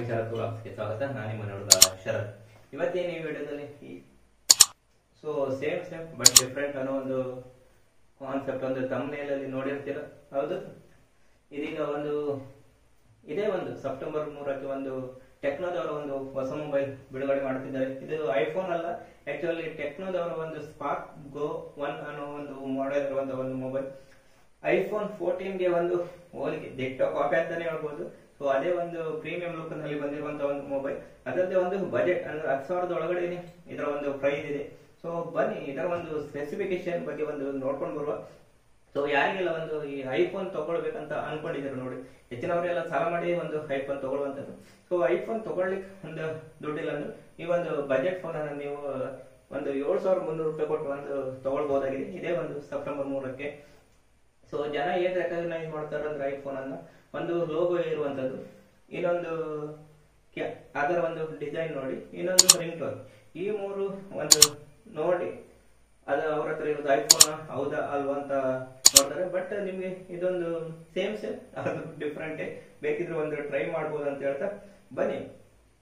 ಶರತ್ ವ್ಲಾಗ್ಸ್ಗೆ ಸ್ವಾಗತ. ನಾನು ನಿಮ್ಮ ನೋಡಿದ ಶರತ್. ಇವತ್ತೇನು ಈ ವಿಡಿಯೋದಲ್ಲಿ ಸೊ ಸೇಮ್ ಬಟ್ ಡಿಫ್ರೆಂಟ್ ಅನ್ನೋ ಒಂದು ಕಾನ್ಸೆಪ್ಟ್ ಒಂದು ಥಂಬ್ನೇಲ್ ಅಲ್ಲಿ ನೋಡಿರ್ತೀರ. ಹೌದು, ಇದೀಗ ಇದೇ ಒಂದು ಸೆಪ್ಟೆಂಬರ್ 3ಕ್ಕೆ ಒಂದು ಟೆಕ್ನೋದವರ ಒಂದು ಹೊಸ ಮೊಬೈಲ್ ಬಿಡುಗಡೆ ಮಾಡುತ್ತಿದ್ದಾರೆ. ಇದು ಐಫೋನ್ ಅಲ್ಲ, ಆಕ್ಚುಲಿ ಟೆಕ್ನೋದವರ ಒಂದು ಸ್ಪಾರ್ಕ್ ಗೋ 1 ಅನ್ನೋ ಒಂದು ಮಾಡೆಲ್ ಇರುವಂತಹ ಒಂದು ಮೊಬೈಲ್. ಐಫೋನ್ 14ಗೆ ಒಂದು ಹೋಲಿಕೆ ದಿಟ್ಟೋ ಕಾಪಿ ಅಂತಾನೆ ಹೇಳ್ಬೋದು. ಸೊ ಅದೇ ಒಂದು ಪ್ರೀಮಿಯಂ ಲುಕ್ ನಲ್ಲಿ ಬಂದಿರುವಂತಹ ಒಂದು ಮೊಬೈಲ್. ಅದರದ್ದೇ ಒಂದು ಬಜೆಟ್ ಅಂದ್ರೆ 10,000 ಒಳಗಡೆ ಇದರ ಒಂದು ಪ್ರೈಸ್ ಇದೆ. ಸೊ ಬನ್ನಿ ಇದರ ಒಂದು ಸ್ಪೆಸಿಫಿಕೇಶನ್ ಬಗ್ಗೆ ಒಂದು ನೋಡ್ಕೊಂಡು ಬರುವ. ಸೊ ಯಾರಿಗೆಲ್ಲ ಒಂದು ಈ ಐಫೋನ್ ತಗೊಳ್ಬೇಕಂತ ಅನ್ಕೊಂಡಿದ್ರು ನೋಡಿ, ಹೆಚ್ಚಿನವರೆಲ್ಲ ಸಾಲ ಮಾಡಿ ಒಂದು ಐಫೋನ್ ತಗೊಳ್ಳುವಂತದ್ದು. ಸೊ ಐಫೋನ್ ತಗೊಳ್ಲಿಕ್ಕೆ ಒಂದು ದುಡ್ಡಿಲ್ಲ ಅಂದ್ರೆ ಈ ಒಂದು ಬಜೆಟ್ ಫೋನ್ ಅನ್ನು ನೀವು ಒಂದು 7,300 ರೂಪಾಯಿ ಕೊಟ್ಟು ಒಂದು ತಗೊಳ್ಬಹುದಾಗಿದೆ ಇದೇ ಒಂದು ಸೆಪ್ಟೆಂಬರ್ 3ಕ್ಕೆ. ಸೊ ಜನ ಏನ್ ರೆಕಗ್ನೈಸ್ ಮಾಡ್ತಾರೆ ಅಂದ್ರೆ ಐಫೋನ್ ಅನ್ನ ಒಂದು ಲೋಗೋ ಇರುವಂತದ್ದು, ಇನ್ನೊಂದು ಅದರ ಒಂದು ಡಿಸೈನ್ ನೋಡಿ, ಇನ್ನೊಂದು ರಿಂಗ್ ಟೋನ್, ಈ ಮೂರು ಒಂದು ನೋಡಿ ಅದು ಅವ್ರ ಹತ್ರ ಇರೋದು ಐಫೋನ್ ಹೌದಾ ಅಲ್ವಾ ಅಂತ ನೋಡ್ತಾರೆ. ಬಟ್ ನಿಮ್ಗೆ ಇದೊಂದು ಸೇಮ್ ಅದು ಡಿಫ್ರೆಂಟ್, ಬೇಕಿದ್ರೆ ಒಂದು ಟ್ರೈ ಮಾಡ್ಬೋದು ಅಂತ ಹೇಳ್ತಾ ಬನ್ನಿ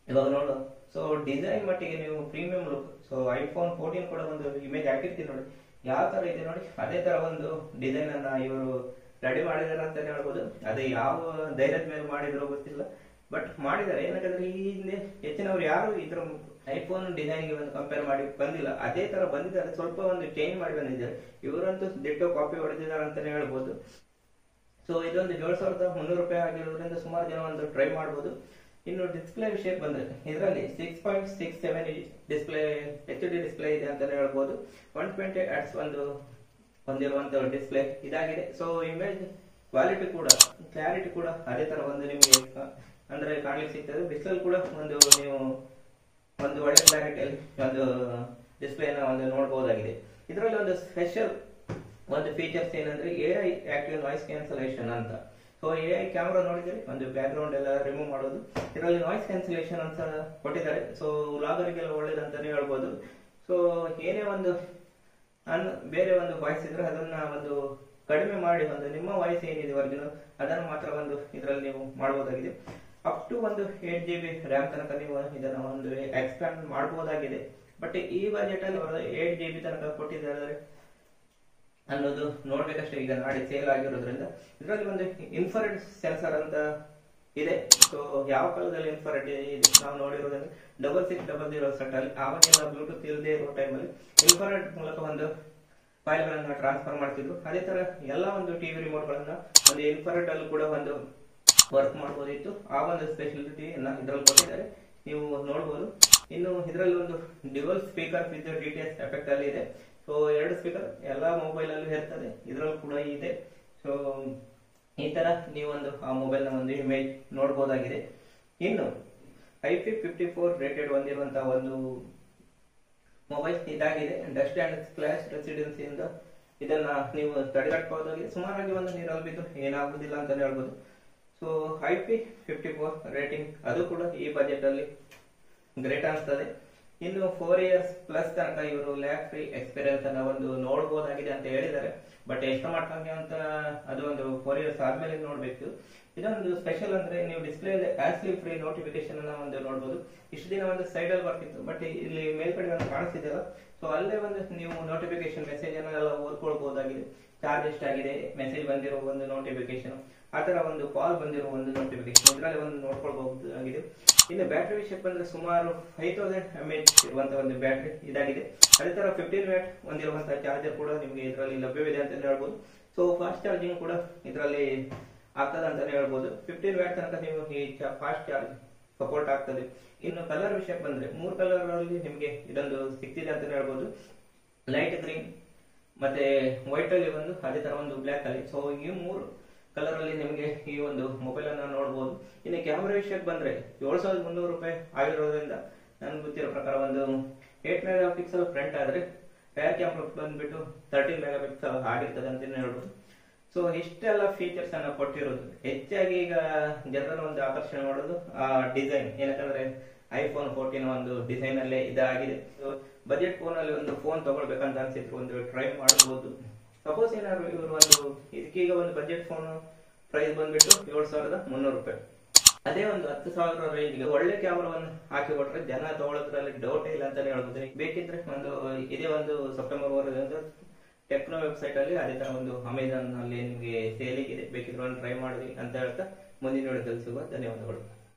ಇವಾಗ ನೋಡು. ಸೊ ಡಿಸೈನ್ ಮಟ್ಟಿಗೆ ನೀವು ಪ್ರೀಮಿಯಂ ಲುಕ್. ಸೊ ಐಫೋನ್ 14 ಕೂಡ ಒಂದು ಇಮೇಜ್ ಹಾಕಿರ್ತೀನಿ ನೋಡಿ, ಯಾವ ತರ ಇದೆ ನೋಡಿ, ಅದೇ ತರ ಒಂದು ಡಿಸೈನ್ ಅನ್ನ ಇವರು ರೆಡಿ ಮಾಡಿದಾರೆ ಅಂತಾನೆ ಹೇಳ್ಬೋದು. ಅದೇ ಯಾವ ಧೈರ್ಯದ ಮೇಲೆ ಮಾಡಿದ್ರು ಗೊತ್ತಿಲ್ಲ, ಬಟ್ ಮಾಡಿದ್ದಾರೆ. ಏನಂತಂದ್ರೆ ಈ ಹಿಂದೆ ಹೆಚ್ಚಿನವ್ರು ಯಾರು ಇದ್ರ ಐಫೋನ್ ಡಿಸೈನ್ ಗೆ ಒಂದು ಕಂಪೇರ್ ಮಾಡಿ ಬಂದಿಲ್ಲ, ಅದೇ ತರ ಬಂದಿದ್ದಾರೆ, ಸ್ವಲ್ಪ ಒಂದು ಚೇಂಜ್ ಮಾಡಿ ಬಂದಿದ್ದಾರೆ. ಇವರಂತೂ ದಿಟ್ಟೋ ಕಾಪಿ ಹೊಡೆದಿದ್ದಾರೆ ಅಂತಾನೆ ಹೇಳ್ಬೋದು. ಸೊ ಇದೊಂದು 7,300 ರೂಪಾಯಿ ಆಗಿರೋದ್ರಿಂದ ಸುಮಾರು ಜನ ಒಂದು ಟ್ರೈ ಮಾಡಬಹುದು. ಇನ್ನು ಡಿಸ್ಪ್ಲೇ ವಿಷಯಕ್ಕೆ ಬಂದ್ರೆ ಇದರಲ್ಲಿ 6.67 ಡಿಸ್ಪ್ಲೇ HD ಡಿಸ್ಪ್ಲೇ ಇದೆ ಅಂತಾನೆ ಹೇಳ್ಬೋದು. 120 Hz ಹೊಂದಿರುವಂತಹ ಡಿಸ್ಪ್ಲೇ ಇದಾಗಿದೆ. ಸೊ ಇಮೇಜ್ ಕ್ವಾಲಿಟಿ ಕೂಡ ಕ್ಲಾರಿಟಿ ಕೂಡ ಅದೇ ತರ ಒಂದು ನಿಮಗೆ ಅಂದ್ರೆ ಕಾಣ್ಲಿಕ್ಕೆ ಸಿಗ್ತದೆ. ಬಿಸಿಲಲ್ಲಿ ಕೂಡ ನೀವು ಒಂದು ಒಳ್ಳೆ ಕ್ಲಾರಿಟಿಯಲ್ಲಿ ಒಂದು ಡಿಸ್ಪ್ಲೇನ ಒಂದು ನೋಡಬಹುದಾಗಿದೆ. ಇದರಲ್ಲಿ ಒಂದು ಸ್ಪೆಷಲ್ ಒಂದು ಫೀಚರ್ಸ್ ಏನಂದ್ರೆ AI ಆಕ್ಟಿವ್ ನಾಯ್ಸ್ ಕ್ಯಾನ್ಸಲೇಷನ್ ಅಂತ. ಸೊ AI ಕ್ಯಾಮೆರಾ ನೋಡಿದ್ರೆ ಒಂದು ಬ್ಯಾಕ್ ಗ್ರೌಂಡ್ ಎಲ್ಲ ರಿಮೂವ್ ಮಾಡೋದು, ಇದರಲ್ಲಿ ನಾಯ್ಸ್ ಕ್ಯಾನ್ಸಲೇಷನ್ ಅಂತ ಕೊಟ್ಟಿದ್ದಾರೆ. ಸೊ ವ್ಲಾಗರಿಗೆಲ್ಲ ಒಳ್ಳೇದಂತಾನೆ ಹೇಳ್ಬೋದು. ಸೊ ಏನೇ ಒಂದು ಬೇರೆ ಒಂದು ವಾಯ್ಸ್ ಇದ್ರೆ ಅದನ್ನ ಒಂದು ಕಡಿಮೆ ಮಾಡಿ ಒಂದು ನಿಮ್ಮ ವಾಯ್ಸ್ ಏನಿದೆ ಒರಿಜಿನಲ್ ಅದನ್ನು ಮಾತ್ರ ಒಂದು ಇದರಲ್ಲಿ ನೀವು ಮಾಡಬಹುದಾಗಿದೆ. ಅಪ್ ಟು ಒಂದು 8GB ರ್ಯಾಮ್ ತನಕ ನೀವು ಇದನ್ನ ಒಂದು ಎಕ್ಸ್ಪ್ಯಾಂಡ್ ಮಾಡಬಹುದಾಗಿದೆ. ಬಟ್ ಈ ಬಜೆಟ್ ಅಲ್ಲಿ 8GB ತನಕ ಕೊಟ್ಟಿದ್ದಾರೆ ಅನ್ನೋದು ನೋಡ್ಬೇಕಷ್ಟೇ. ಈಗ ನಾಳೆ ಸೇಲ್ ಆಗಿರೋದ್ರಿಂದ ಇದರಲ್ಲಿ ಒಂದು ಇನ್ಫ್ರಾರೆಡ್ ಸೆನ್ಸರ್ ಅಂತ ಇದೆ. ಸೊ ಯಾವ ಕಾಲದಲ್ಲಿ ಇನ್ಫ್ರಾರೆಡ್ ಇದೆ ನಾವು ನೋಡಿರೋದ್ರಲ್ಲಿ 6600 ಸೆಟ್ ಅಲ್ಲಿ ಆವಾಗೆಲ್ಲ ಬ್ಲೂಟೂತ್ ಇಲ್ಲದೆ ಇರುವ ಟೈಮಲ್ಲಿ ಇನ್ಫ್ರಾರೆಡ್ ಮೂಲಕ ಒಂದು ಫೈಲ್ ಗಳನ್ನ ಟ್ರಾನ್ಸ್ಫರ್ ಮಾಡ್ತಿದ್ರು. ಅದೇ ತರ ಎಲ್ಲ ಒಂದು ಟಿವಿ ರಿಮೋಟ್ ಗಳನ್ನ ಒಂದು ಇನ್ಫ್ರಾರೆಡ್ ಅಲ್ಲಿ ಕೂಡ ಒಂದು ವರ್ಕ್ ಮಾಡಬಹುದಿತ್ತು. ಆ ಒಂದು ಸ್ಪೆಷಾಲಿಟಿ ಇದರಲ್ಲಿ ಕೊಟ್ಟಿದ್ದಾರೆ, ನೀವು ನೋಡಬಹುದು. ಇನ್ನು ಇದರಲ್ಲಿ ಒಂದು dual speaker with DTS effect ಅಲ್ಲಿ ಇದೆ. ಸೊ 2 ಸ್ಪೀಕರ್ ಎಲ್ಲಾ ಮೊಬೈಲ್ ಅಲ್ಲೂ ಇರ್ತದೆ, ಇದರಲ್ಲಿ ಕೂಡ ಇದೆ. ಸೊ ಈ ತರ ನೀವು ಒಂದು ಆ ಮೊಬೈಲ್ ನ ಒಂದು ಇಮೇಜ್ ನೋಡಬಹುದಾಗಿದೆ. ಇನ್ನು IP54 ರೇಟೆಡ್ ಹೊಂದಿರುವಂತಹ ಒಂದು ಮೊಬೈಲ್ ಇದಾಗಿದೆ. ಡಸ್ಟ್ ಅಂಡ್ ಸ್ಪ್ಲಾಶ್ ರೆಸಿಡೆನ್ಸಿ ಇಂದ ಇದನ್ನ ನೀವು ತಡೆಗಟ್ಟಬಹುದಾಗಿದೆ. ಸುಮಾರಾಗಿ ಒಂದು ನೀರಲ್ಲಿ ಬಿದ್ದು ಏನಾಗುದಿಲ್ಲ ಅಂತಾನೆ ಹೇಳ್ಬೋದು. ಸೊ IP54 ರೇಟಿಂಗ್ ಅದು ಕೂಡ ಈ ಬಜೆಟ್ ಅಲ್ಲಿ ಗ್ರೇಟ್ ಅನ್ಸ್ತದೆ. ಇನ್ನು 4 years ಪ್ಲಸ್ ತನಕ ಇವರು ಲ್ಯಾಕ್ ಫ್ರೀ ಎಕ್ಸ್ಪೀರಿಯನ್ಸ್ ಅನ್ನ ಒಂದು ನೋಡಬಹುದಾಗಿದೆ ಅಂತ ಹೇಳಿದ್ದಾರೆ. ಬಟ್ ಎಷ್ಟು ಮಟ್ಟಿಗೆ ಅಂತ ಅದು ಒಂದು 4 years ಆದ್ಮೇಲೆ ನೋಡ್ಬೇಕು. ಇದೊಂದು ಸ್ಪೆಷಲ್ ಅಂದ್ರೆ ನೀವು ಡಿಸ್ಪ್ಲೇ ಆಸ್ಲಿ ಫ್ರೀ ನೋಟಿಫಿಕೇಶನ್ ಅನ್ನ ಒಂದು ನೋಡಬಹುದು. ಇಷ್ಟು ದಿನ ಒಂದು ಸೈಡ್ ಅಲ್ಲಿ ಬರ್ತಿತ್ತು, ಬಟ್ ಇಲ್ಲಿ ಮೇಲ್ಗಡೆ ಒಂದು ಕಾಣಿಸ್ತಿದೆಯಲ್ಲ, ಸೊ ಅಲ್ಲೇ ಒಂದು ನೀವು ನೋಟಿಫಿಕೇಶನ್ ಮೆಸೇಜ್ ಅನ್ನೆಲ್ಲ ಓದ್ಕೊಳ್ಬಹುದಾಗಿದೆ. ಚಾರ್ಜ್ ಎಷ್ಟಾಗಿದೆ, ಮೆಸೇಜ್ ಬಂದಿರೋ ಒಂದು ನೋಟಿಫಿಕೇಶನ್, ಆತರ ಒಂದು ಕಾಲ್ ಬಂದಿರೋ ಒಂದು ನೋಟಿಫಿಕೇಶನ್ ಇದರಲ್ಲಿ ಒಂದು ನೋಡ್ಕೊಳ್ಬಹುದಾಗಿದೆ. ಇನ್ನು ಬ್ಯಾಟರಿ ವಿಷಯಕ್ಕೆ ಬಂದ್ರೆ ಸುಮಾರು 5000 mAh ಇರುವಂತಹ ಒಂದು ಬ್ಯಾಟರಿ ಇದಾಗಿದೆ. ಅದೇ ತರ 15 ವ್ಯಾಟ್ ಹೊಂದಿರುವಂತಹ ಚಾರ್ಜರ್ ಕೂಡ ನಿಮಗೆ ಇದರಲ್ಲಿ ಲಭ್ಯವಿದೆ ಅಂತ ಹೇಳ್ಬೋದು. ಸೊ ಫಾಸ್ಟ್ ಚಾರ್ಜಿಂಗ್ ಕೂಡ ಇದರಲ್ಲಿ ಆಗ್ತದೆ ಅಂತಾನೆ ಹೇಳ್ಬೋದು. 15 ವ್ಯಾಟ್ ತನಕ ನೀವು ಈ ಫಾಸ್ಟ್ ಚಾರ್ಜ್ ಸಪೋರ್ಟ್ ಆಗ್ತದೆ. ಇನ್ನು ಕಲರ್ ವಿಷಯಕ್ಕೆ ಬಂದ್ರೆ 3 ಕಲರ್ ಅಲ್ಲಿ ನಿಮಗೆ ಇದೊಂದು ಸಿಗ್ತಿದೆ ಅಂತಾನೆ ಹೇಳ್ಬೋದು. ಲೈಟ್ ಗ್ರೀನ್ ಮತ್ತೆ ವೈಟ್ ಅಲ್ಲಿ ಒಂದು ಅದೇ ತರ ಒಂದು ಬ್ಲಾಕ್ ಅಲ್ಲಿ. ಸೊ ಈ 3 ಕಲರ್ ಅಲ್ಲಿ ನಿಮಗೆ ಈ ಒಂದು ಮೊಬೈಲ್ ಅನ್ನ ನೋಡಬಹುದು. ಇನ್ನು ಕ್ಯಾಮೆರಾ ವಿಷಯಕ್ಕೆ ಬಂದ್ರೆ 7,300 ರೂಪಾಯಿ ಆಗಿರೋದ್ರಿಂದ ನನ್ಗೆ ಗೊತ್ತಿರೋ ಪ್ರಕಾರ ಒಂದು 8 ಮೆಗಾಪಿಕ್ಸೆಲ್ ಫ್ರಂಟ್ ಆದ್ರೆ ರೇರ್ ಕ್ಯಾಮ್ರಾ ಬಂದ್ಬಿಟ್ಟು 13 ಮೆಗಾಪಿಕ್ಸೆಲ್ ಆಗಿರ್ತದೆ ಅಂತಾನೆ ಹೇಳ್ಬೋದು. ಸೊ ಇಷ್ಟೆಲ್ಲ ಫೀಚರ್ಸ್ ಅನ್ನ ಕೊಟ್ಟಿರೋದು ಹೆಚ್ಚಾಗಿ ಈಗ ಜನರನ್ನ ಒಂದು ಆಕರ್ಷಣೆ ಮಾಡೋದು ಆ ಡಿಸೈನ್. ಏನಂತಂದ್ರೆ ಐಫೋನ್ 14 ಒಂದು ಡಿಸೈನ್ ಅಲ್ಲೇ ಇದಾಗಿದೆ. ಬಜೆಟ್ ಫೋನ್ ಅಲ್ಲಿ ಒಂದು ಫೋನ್ ತಗೊಳ್ಬೇಕಂತ ಅನ್ಸಿದ್ರು ಒಂದು ಟ್ರೈ ಮಾಡಬಹುದು. ಸಪೋಸ್ ಏನಾದ್ರು ಇವರು ಒಂದು ಇದಕ್ಕೀಗ ಒಂದು ಬಜೆಟ್ ಫೋನ್ ಪ್ರೈಸ್ ಬಂದ್ಬಿಟ್ಟು 7,300 ರೂಪಾಯಿ. ಅದೇ ಒಂದು 10,000 ರೇಂಜ್ಗೆ ಒಳ್ಳೆ ಕ್ಯಾಮರಾವನ್ನು ಹಾಕಿ ಕೊಟ್ರೆ ಜನ ತಗೊಳ್ಳೋದ್ರಲ್ಲಿ ಡೌಟ್ ಇಲ್ಲ ಅಂತಾನೆ ಹೇಳ್ಬೋದು. ಬೇಕಿದ್ರೆ ಇದೇ ಒಂದು ಸೆಪ್ಟೆಂಬರ್ ವರೆಗೆ ಟೆಕ್ನೋ ವೆಬ್ಸೈಟ್ ಅಲ್ಲಿ ಅದೇ ತರ ಒಂದು ಅಮೆಜಾನ್ ಅಲ್ಲಿ ನಿಮಗೆ ಸೇಲಿಗೆ ಇದೆ, ಬೇಕಿದ್ರೆ ಒಂದು ಟ್ರೈ ಮಾಡಿ ಅಂತ ಹೇಳ್ತಾ ಮುಂದಿನ ವಿಡಿಯೋದಲ್ಲಿ ಸಿಗುವ. ಧನ್ಯವಾದಗಳು.